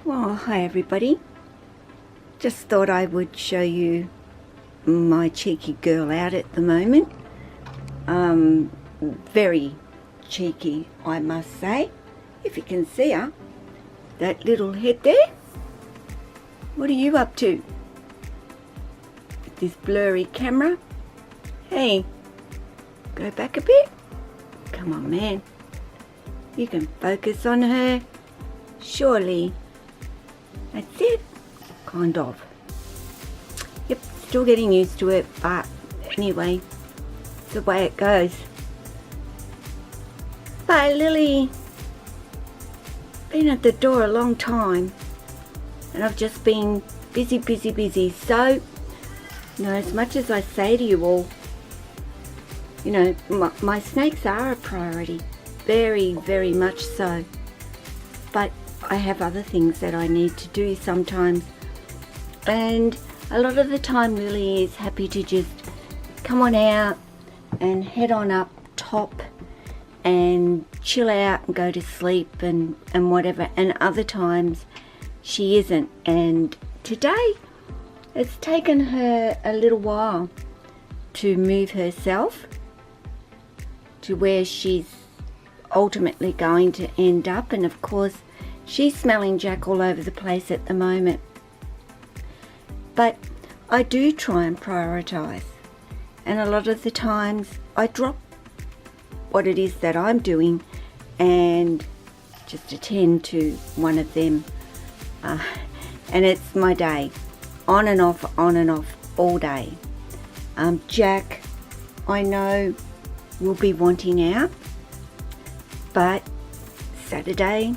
Well, hi everybody. Just thought I would show you my cheeky girl out at the moment. Very cheeky, I must say. If you can see her, that little head there. What are you up to? With this blurry camera? Hey, go back a bit. Come on, man. You can focus on her. Surely. That's it. Kind of. Yep, still getting used to it, but anyway, it's the way it goes. But Lily, been at the door a long time, and I've just been busy. So, as much as I say to you all, my snakes are a priority. Very much so. But I have other things that I need to do sometimes, and a lot of the time Lily is happy to just come on out and head on up top and chill out and go to sleep and whatever, and other times she isn't. And today it's taken her a little while to move herself to where she's ultimately going to end up, and of course she's smelling Jack all over the place at the moment. But I do try and prioritize, and a lot of the times I drop what it is that I'm doing and just attend to one of them, and it's my day, on and off all day. Jack, I know, will be wanting out, but Saturday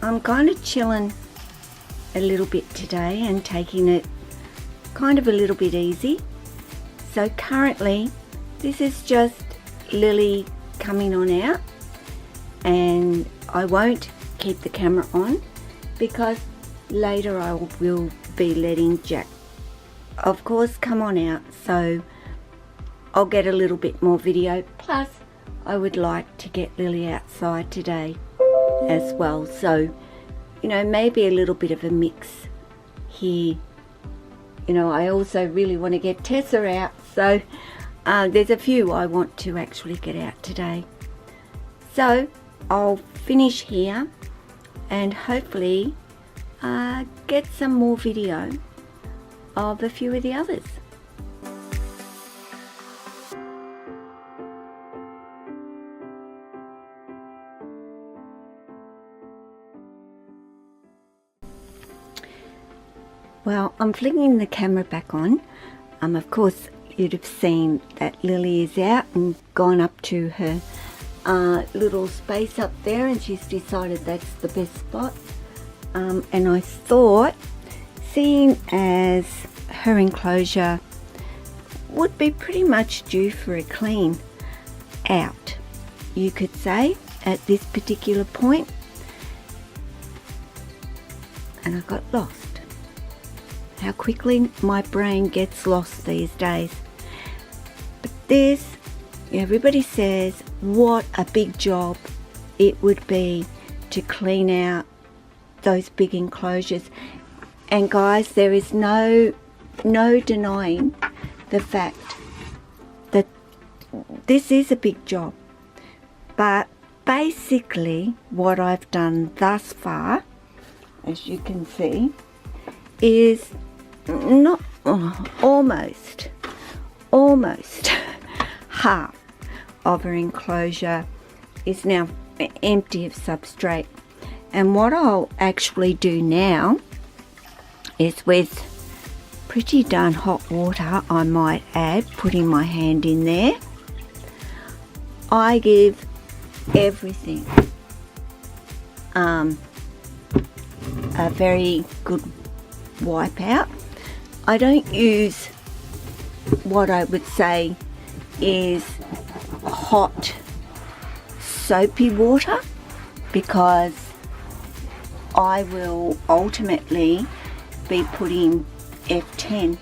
I'm kind of chilling a little bit today and taking it kind of a little bit easy. So currently this is just Lily coming on out, and I won't keep the camera on because later I will be letting Jack, of course, come on out, so I'll get a little bit more video. Plus I would like to get Lily outside today as well, so maybe a little bit of a mix here. I also really want to get Tessa out, so there's a few I want to actually get out today. So I'll finish here and hopefully get some more video of a few of the others. Well, I'm flinging the camera back on. Of course, you'd have seen that Lily is out and gone up to her little space up there, and she's decided that's the best spot. And I thought, seeing as her enclosure would be pretty much due for a clean out, you could say, at this particular point, and I got lost. How quickly my brain gets lost these days. But this, everybody says what a big job it would be to clean out those big enclosures. And guys, there is no denying the fact that this is a big job. But basically what I've done thus far, as you can see, is not almost half of her enclosure is now empty of substrate. And what I'll actually do now is, with pretty darn hot water, I might add, putting my hand in there, I give everything a very good wipe out. I don't use what I would say is hot soapy water, because I will ultimately be putting F10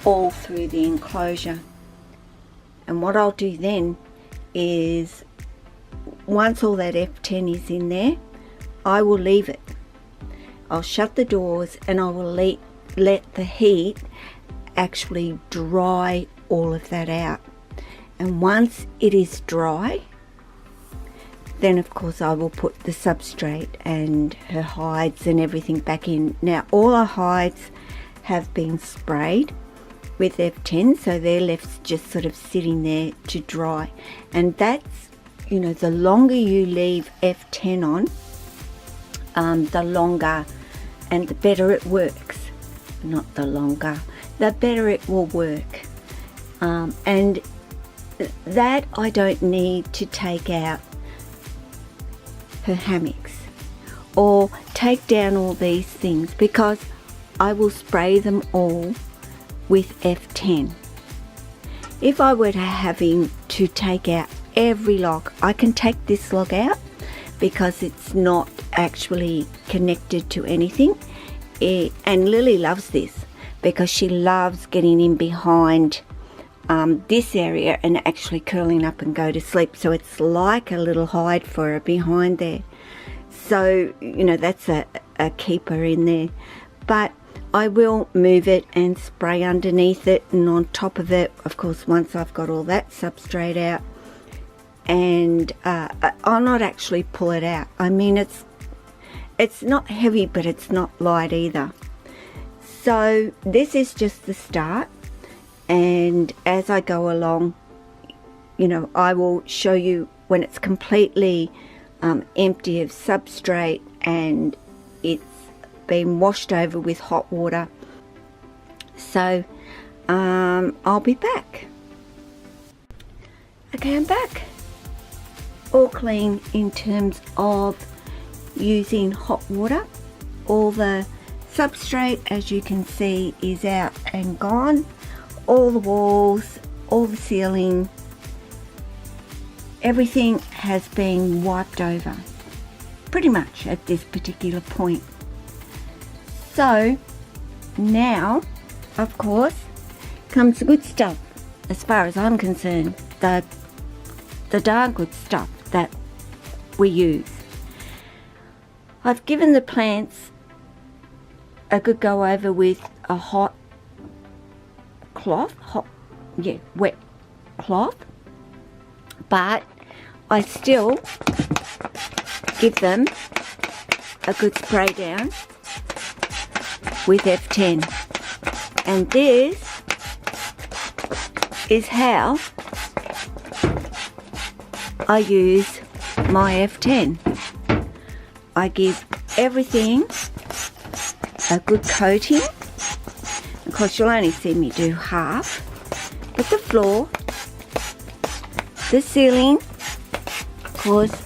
all through the enclosure. And what I'll do then is, once all that F10 is in there, I will leave it I'll shut the doors and I will let the heat actually dry all of that out. And once it is dry, then of course I will put the substrate and her hides and everything back in. Now all our hides have been sprayed with F10, so they're left just sort of sitting there to dry. And that's, you know, the longer you leave F10 on, the longer and the better it works. Not the longer, the better it will work. And that I don't need to take out her hammocks or take down all these things, because I will spray them all with F10. If I were to having to take out every log, I can take this log out because it's not actually connected to anything. And Lily loves this because she loves getting in behind this area and actually curling up and go to sleep. So it's like a little hide for her behind there. So, you know, that's a keeper in there. But I will move it and spray underneath it and on top of it, of course, once I've got all that substrate out. And I'll not actually pull it out. I mean, it's not heavy, but it's not light either. So this is just the start. And as I go along, you know, I will show you when it's completely empty of substrate and it's been washed over with hot water. So I'll be back. Okay, I'm back. All clean in terms of using hot water. All the substrate, as you can see, is out and gone. All the walls, all the ceiling, everything has been wiped over pretty much at this particular point. So now, of course, comes the good stuff as far as I'm concerned, the darn good stuff that we use. I've given the plants a good go over with a hot cloth, wet cloth, but I still give them a good spray down with F10. And this is how I use my F10. I give everything a good coating. Of course, you'll only see me do half, but the floor, the ceiling, of course,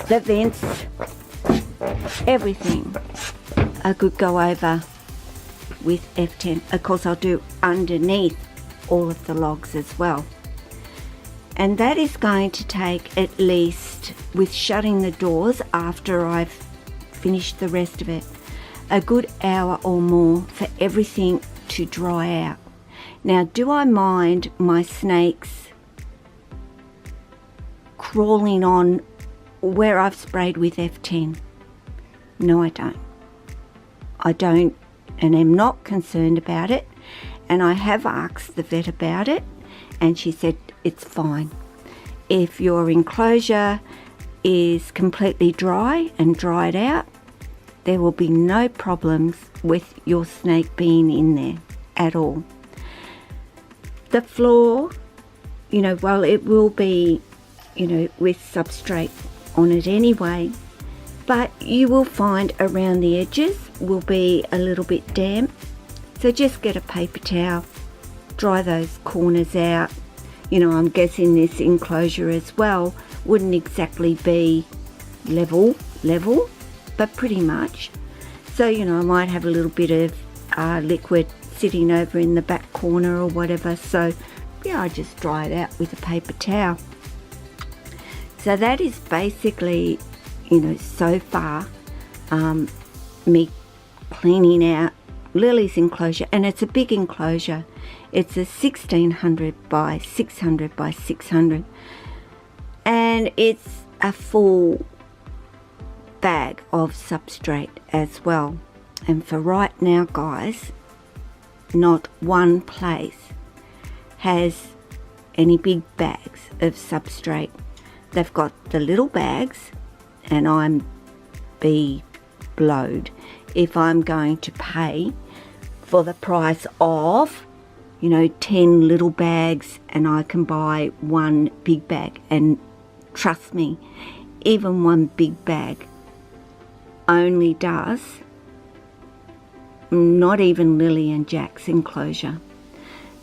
the vents, everything a good go over with F10. Of course, I'll do underneath all of the logs as well. And that is going to take at least, with shutting the doors after I've finished the rest of it, a good hour or more for everything to dry out. Now, do I mind my snakes crawling on where I've sprayed with F10? No, I don't. I don't, and am not concerned about it. And I have asked the vet about it, and she said it's fine. If your enclosure is completely dry and dried out, there will be no problems with your snake being in there at all. The floor, you know, well, it will be, you know, with substrate on it anyway, but you will find around the edges will be a little bit damp. So just get a paper towel, dry those corners out. You know, I'm guessing this enclosure as well wouldn't exactly be level, but pretty much. So, you know, I might have a little bit of liquid sitting over in the back corner or whatever. So, yeah, I just dry it out with a paper towel. So that is basically, you know, so far me cleaning out Lily's enclosure. And it's a big enclosure. It's a 1600 by 600 by 600. And it's a full bag of substrate as well. And for right now, guys, not one place has any big bags of substrate. They've got the little bags, and I'm be blowed if I'm going to pay for the price of, you know, 10 little bags and I can buy one big bag. And trust me, even one big bag only does not even Lily and Jack's enclosure.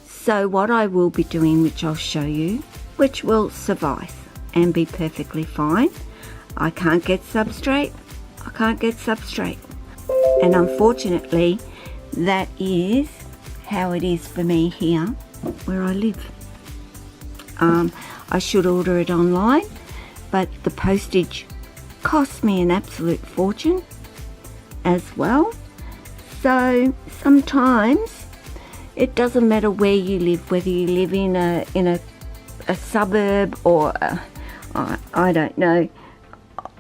So what I will be doing, which I'll show you, which will suffice and be perfectly fine. I can't get substrate. I can't get substrate. And unfortunately, that is how it is for me here where I live. I should order it online, but the postage cost me an absolute fortune as well. So sometimes it doesn't matter where you live, whether you live in a suburb or I don't know.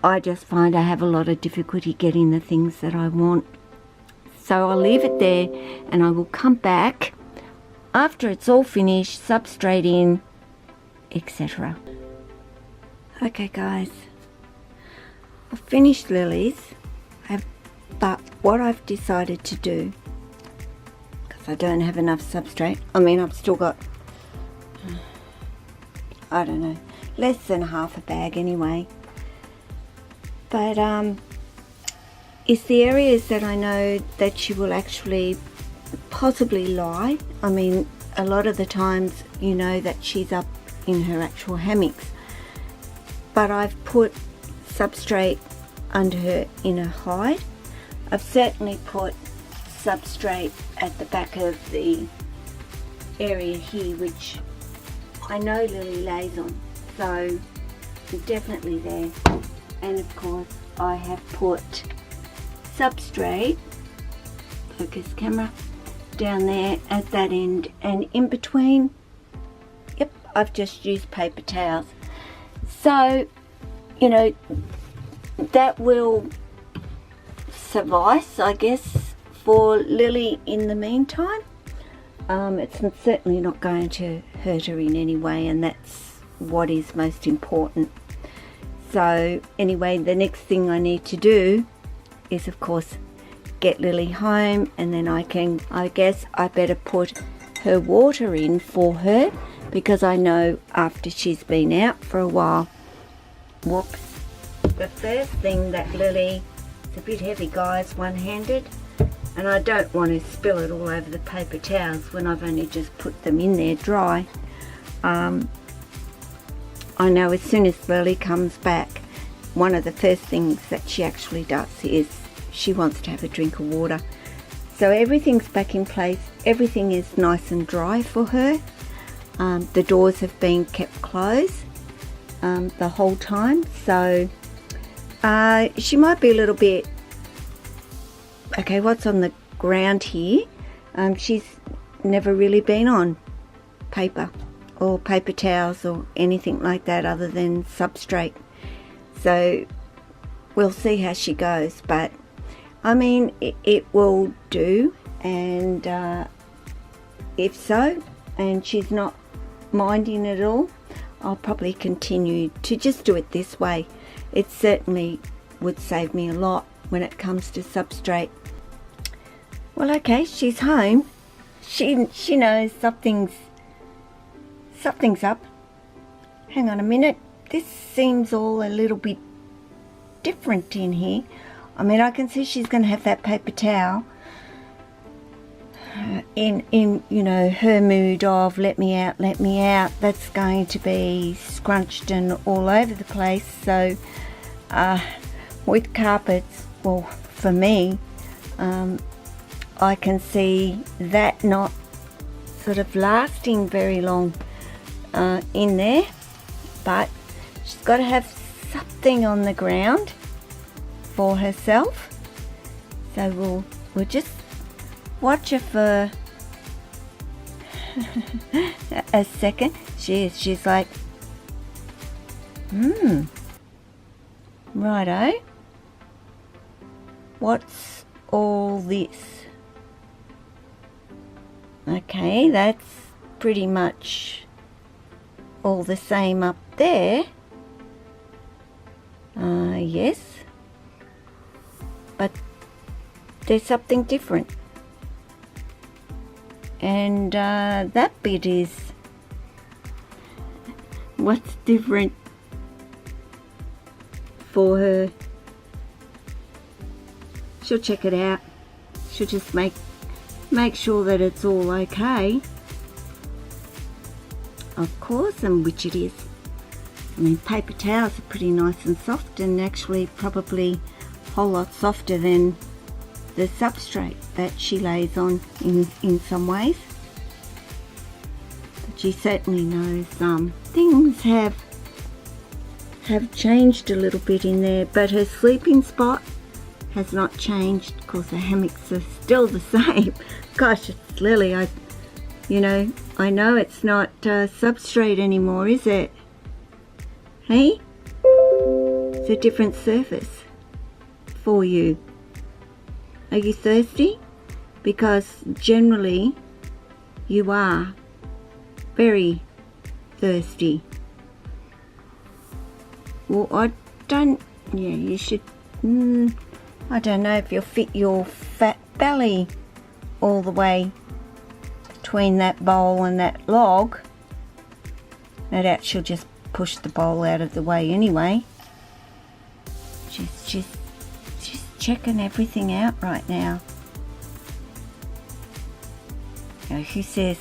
I just find I have a lot of difficulty getting the things that I want. So I'll leave it there and I will come back after it's all finished, substrate in, etc. Okay guys, I've finished Lily's, but what I've decided to do, because I don't have enough substrate, I mean I've still got, I don't know, less than half a bag anyway, but it's the areas that I know that she will actually possibly lie. I mean, a lot of the times you know that she's up in her actual hammocks, but I've put substrate under her inner hide. I've certainly put substrate at the back of the area here, which I know Lily lays on, so definitely there. And of course I have put substrate, focus camera, down there at that end, and in between, yep, I've just used paper towels. So, you know, that will suffice, I guess, for Lily in the meantime. It's certainly not going to hurt her in any way, and that's what is most important. So anyway, the next thing I need to do is of course get Lily home, and then I guess I better put her water in for her, because I know after she's been out for a while, whoops, the first thing that Lily, it's a bit heavy guys, one-handed, and I don't want to spill it all over the paper towels when I've only just put them in there dry. I know as soon as Lily comes back, one of the first things that she actually does is she wants to have a drink of water. So everything's back in place, everything is nice and dry for her. The doors have been kept closed the whole time, so she might be a little bit, okay, what's on the ground here? She's never really been on paper or paper towels or anything like that other than substrate. So we'll see how she goes, but I mean it will do, and if so, and she's not minding at all, I'll probably continue to just do it this way. It certainly would save me a lot when it comes to substrate. Well, okay, she's home. She knows something's up. Hang on a minute. This seems all a little bit different in here. I mean, I can see she's going to have that paper towel in you know, her mood of let me out. That's going to be scrunched and all over the place. So with carpets, well, for me, I can see that not sort of lasting very long in there, but she's got to have something on the ground for herself. So we'll just watch her for a second. She's like, righto. What's all this? Okay, that's pretty much all the same up there. Yes, but there's something different, and that bit is what's different for her. She'll check it out. She'll just make sure that it's all okay, of course, and which it is. I mean, paper towels are pretty nice and soft, and actually probably a whole lot softer than the substrate that she lays on in some ways. But she certainly knows things have changed a little bit in there, but her sleeping spot has not changed. Of course, the hammocks are still the same. Gosh, it's Lily. I know it's not substrate anymore, is it? Hey? It's a different surface for you. Are you thirsty? Because generally you are very thirsty. Well, you should, I don't know if you'll fit your fat belly all the way between that bowl and that log. No doubt she'll just push the bowl out of the way anyway. She's checking everything out right now. Who says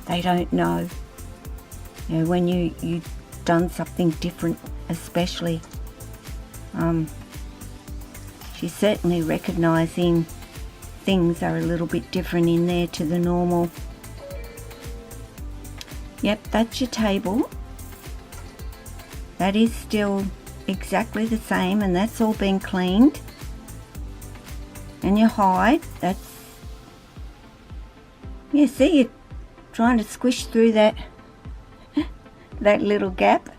they don't know? When you've done something different, especially. She's certainly recognizing things are a little bit different in there to the normal. Yep, that's your table. That is still exactly the same, and that's all been cleaned. And your hide, that's, yeah, see, you're trying to squish through that little gap.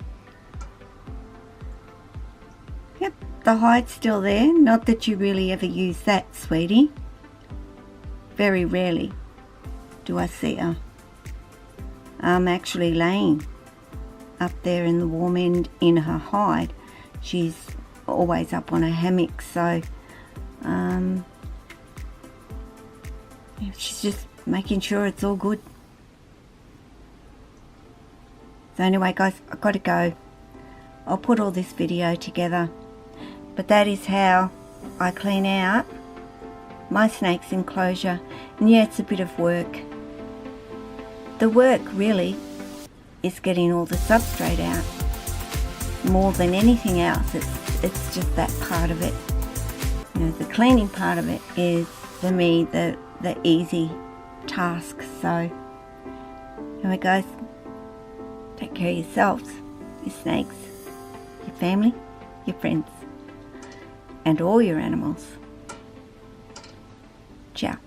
Yep, the hide's still there. Not that you really ever use that, sweetie. Very rarely do I see her actually laying up there in the warm end in her hide. She's always up on a hammock, so she's just making sure it's all good. So anyway, guys, I've got to go. I'll put all this video together, but that is how I clean out my snake's enclosure. And yeah, it's a bit of work. The work really is getting all the substrate out more than anything else. It's just that part of it. The cleaning part of it is for me the easy task. So anyway, guys, take care of yourselves, your snakes, your family, your friends, and all your animals. Ciao.